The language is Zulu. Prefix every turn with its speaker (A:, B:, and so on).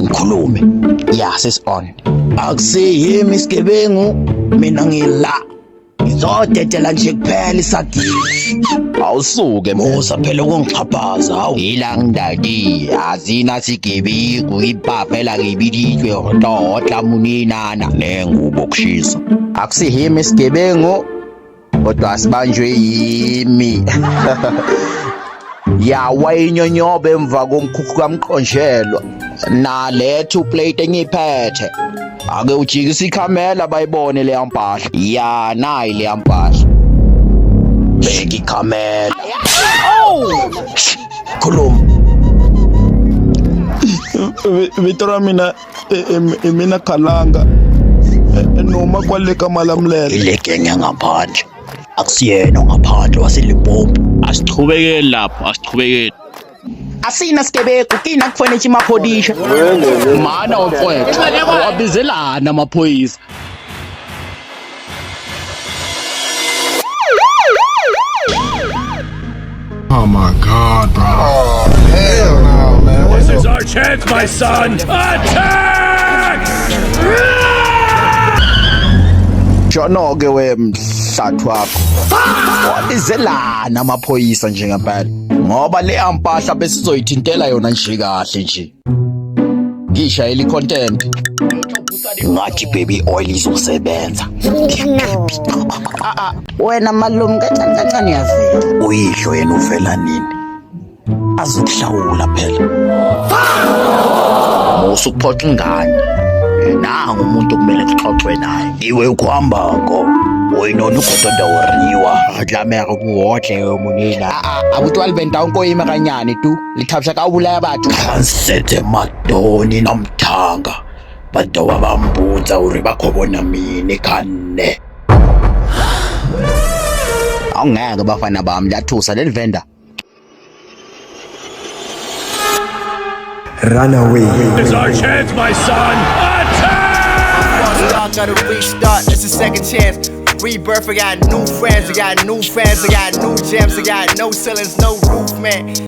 A: ngikhulume.
B: Yeah, sis on.
A: Akusiyimi isigebengu, mina ngila. Ngizodedela nje kuphela isagili.
B: Awusuke
A: Musa phela ukungixhaphaza, hawu.
B: ilangdadi azina sigebigu iphafela ngibiditwe hotla muninana
A: Nengubo kushisa.
B: akusihimi isigebengu kodwa asibanjwe yimi yawa inyonyobe emva komkhukhu kamqonjelwa nalethu plate engiphethe ake ujikisa ikhamela bayibone le yampahla ya nayi le yampahla
A: Bheka ikhamela. Khuluma.
C: Vito ra mina i mina Khalanga noma kwale ka Malamulele.
A: Ile genge ngaphandle. Akusiyena ngaphandle waseLimpopo.
D: Asichubekeli lapho, asichubekeli.
B: asina sigebengu kina kufanele imaphodisha mana ofowethu wabizelana amaphoyisa
E: Oh my God, bro. Oh, hell no, man.
D: This is our chance, my son. Attack!
B: Jono-ke wemhlathu wakho wabizelana amaphoyisa nje ngempela ngoba le ampahla besizoyithintela yona nje kahle nje ngishayela icontent
A: Ngathi baby oil izosebenza.
B: wena malume kancane yazela
A: Uyihlo yena uvela nini? Azokuhlawula phela. Musa ukuphoxa ingane. Nangu umuntu kumele kuxoxwe naye. Iwe ukuhambako. Oyinona ugododa woriwa. Adlameka kuhodle yomunina.
B: abuti waliventa unkoyima kanyane tu lithabisha kawubulaya bathu
A: Kansete madoni namthanga. Bantu wabambuza uri bakhobona mina ekhane.
B: awungeke bafana bami lathusa leli vendor
E: Run away.
D: This is our chance, my son. Attack!
F: Y'all gotta restart, it's a second chance. Rebirth, I got new friends, I got new fans, I got new gems, I got no ceilings, no roof, man.